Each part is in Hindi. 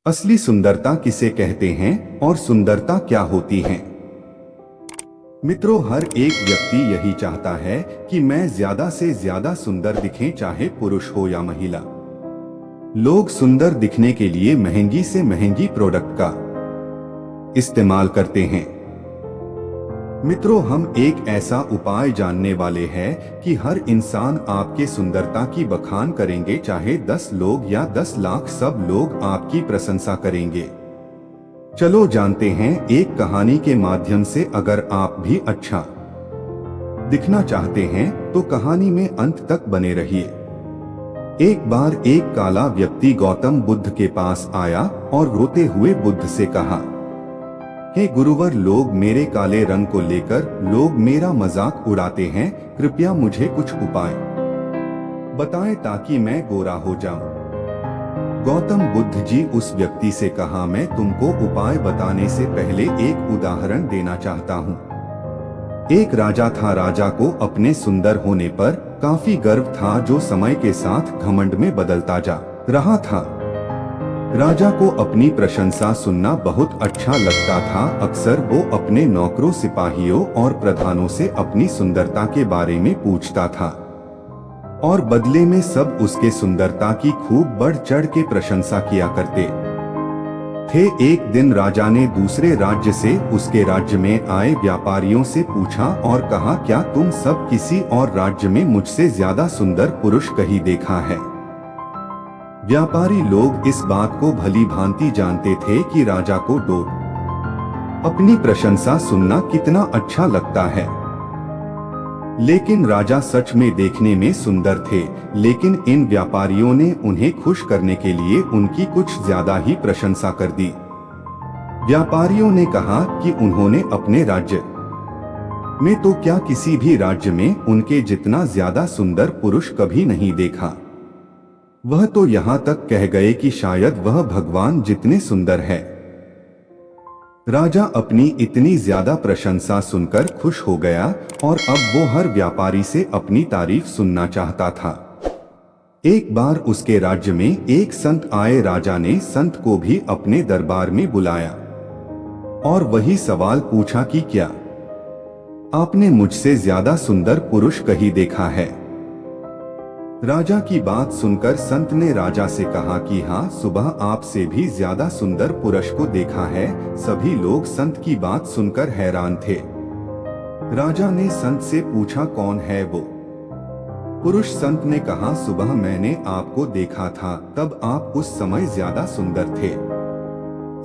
असली सुंदरता किसे कहते हैं और सुंदरता क्या होती है? मित्रों, हर एक व्यक्ति यही चाहता है कि मैं ज्यादा से ज्यादा सुंदर दिखें, चाहे पुरुष हो या महिला। लोग सुंदर दिखने के लिए महंगी से महंगी प्रोडक्ट का इस्तेमाल करते हैं। मित्रों, हम एक ऐसा उपाय जानने वाले हैं कि हर इंसान आपके सुंदरता की बखान करेंगे, चाहे 10 लोग या 10 लाख, सब लोग आपकी प्रशंसा करेंगे। चलो जानते हैं एक कहानी के माध्यम से। अगर आप भी अच्छा दिखना चाहते हैं तो कहानी में अंत तक बने रहिए। एक बार एक काला व्यक्ति गौतम बुद्ध के पास आया और रोते हुए बुद्ध से कहा, हे गुरुवर, लोग मेरे काले रंग को लेकर मेरा मजाक उड़ाते हैं। कृपया मुझे कुछ उपाय बताएं ताकि मैं गोरा हो जाऊं। गौतम बुद्ध जी उस व्यक्ति से कहा, मैं तुमको उपाय बताने से पहले एक उदाहरण देना चाहता हूँ। एक राजा था। राजा को अपने सुंदर होने पर काफी गर्व था, जो समय के साथ घमंड में बदलता जा रहा था। राजा को अपनी प्रशंसा सुनना बहुत अच्छा लगता था। अक्सर वो अपने नौकरों, सिपाहियों और प्रधानों से अपनी सुंदरता के बारे में पूछता था और बदले में सब उसके सुंदरता की खूब बढ़ चढ़ के प्रशंसा किया करते थे। एक दिन राजा ने दूसरे राज्य से उसके राज्य में आए व्यापारियों से पूछा और कहा, क्या तुम सब किसी और राज्य में मुझसे ज्यादा सुंदर पुरुष कहीं देखा है? व्यापारी लोग इस बात को भली भांति जानते थे कि राजा को अपनी प्रशंसा सुनना कितना अच्छा लगता है। लेकिन राजा सच में देखने में सुंदर थे, लेकिन इन व्यापारियों ने उन्हें खुश करने के लिए उनकी कुछ ज्यादा ही प्रशंसा कर दी। व्यापारियों ने कहा कि उन्होंने अपने राज्य में तो क्या, किसी भी राज्य में उनके जितना ज्यादा सुंदर पुरुष कभी नहीं देखा। वह तो यहाँ तक कह गए कि शायद वह भगवान जितने सुंदर है। राजा अपनी इतनी ज्यादा प्रशंसा सुनकर खुश हो गया और अब वो हर व्यापारी से अपनी तारीफ सुनना चाहता था। एक बार उसके राज्य में एक संत आए। राजा ने संत को भी अपने दरबार में बुलाया और वही सवाल पूछा कि क्या आपने मुझसे ज्यादा सुंदर पुरुष कहीं देखा है? राजा की बात सुनकर संत ने राजा से कहा कि हाँ, सुबह आपसे भी ज्यादा सुंदर पुरुष को देखा है। सभी लोग संत की बात सुनकर हैरान थे। राजा ने संत से पूछा, कौन है वो पुरुष? संत ने कहा, सुबह मैंने आपको देखा था, तब आप उस समय ज्यादा सुंदर थे।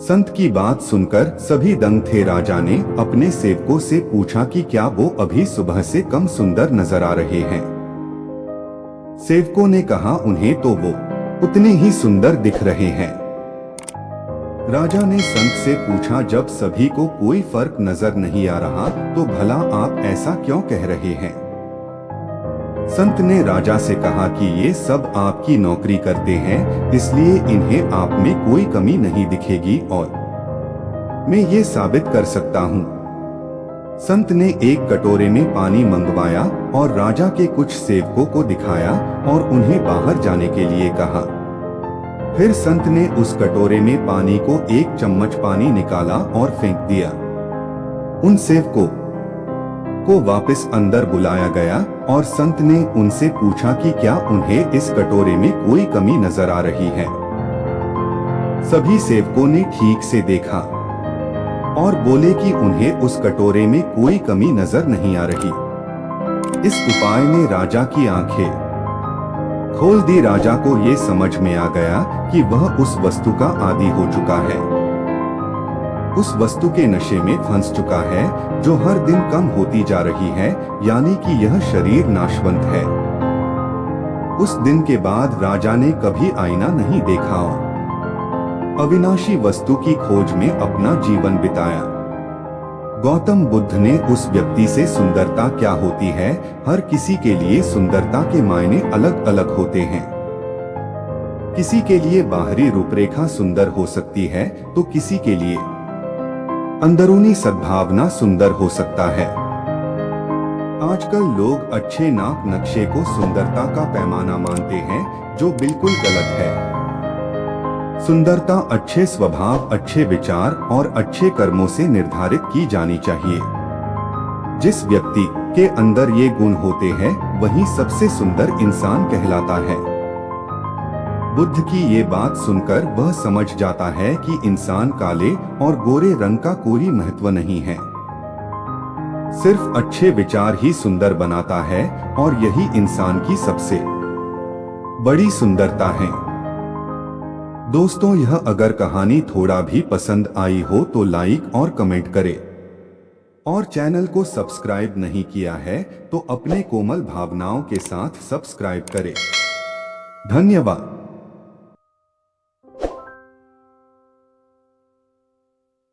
संत की बात सुनकर सभी दंग थे। राजा ने अपने सेवकों से पूछा कि क्या वो अभी सुबह से कम सुंदर नजर आ रहे हैं? सेवकों ने कहा, उन्हें तो वो उतने ही सुंदर दिख रहे हैं। राजा ने संत से पूछा, जब सभी को कोई फर्क नजर नहीं आ रहा तो भला आप ऐसा क्यों कह रहे हैं? संत ने राजा से कहा कि ये सब आपकी नौकरी करते हैं, इसलिए इन्हें आप में कोई कमी नहीं दिखेगी और मैं ये साबित कर सकता हूँ। संत ने एक कटोरे में पानी मंगवाया और राजा के कुछ सेवकों को दिखाया और उन्हें बाहर जाने के लिए कहा। फिर संत ने उस कटोरे में पानी को एक चम्मच पानी निकाला और फेंक दिया। उन सेवकों को वापस अंदर बुलाया गया और संत ने उनसे पूछा कि क्या उन्हें इस कटोरे में कोई कमी नजर आ रही है? सभी सेवकों ने ठीक से देखा और बोले कि उन्हें उस कटोरे में कोई कमी नजर नहीं आ रही। इस उपाय ने राजा की आंखें खोल दी। राजा को ये समझ में आ गया कि वह उस वस्तु का आदी हो चुका है, उस वस्तु के नशे में फंस चुका है जो हर दिन कम होती जा रही है, यानी कि यह शरीर नाशवंत है। उस दिन के बाद राजा ने कभी आईना नहीं देखा और अविनाशी वस्तु की खोज में अपना जीवन बिताया। गौतम बुद्ध ने उस व्यक्ति से सुंदरता क्या होती है, हर किसी के लिए सुंदरता के मायने अलग अलग होते हैं। किसी के लिए बाहरी रूपरेखा सुंदर हो सकती है तो किसी के लिए अंदरूनी सद्भावना सुंदर हो सकता है। आजकल लोग अच्छे नाक नक्शे को सुंदरता का पैमाना मानते हैं, जो बिल्कुल गलत है। सुंदरता अच्छे स्वभाव, अच्छे विचार और अच्छे कर्मों से निर्धारित की जानी चाहिए। जिस व्यक्ति के अंदर ये गुण होते हैं वही सबसे सुंदर इंसान कहलाता है। बुद्ध की ये बात सुनकर वह समझ जाता है कि इंसान काले और गोरे रंग का कोई महत्व नहीं है। सिर्फ अच्छे विचार ही सुंदर बनाता है और यही इंसान की सबसे बड़ी सुंदरता है। दोस्तों, यह अगर कहानी थोड़ा भी पसंद आई हो तो लाइक और कमेंट करें और चैनल को सब्सक्राइब नहीं किया है तो अपने कोमल भावनाओं के साथ सब्सक्राइब करें। धन्यवाद।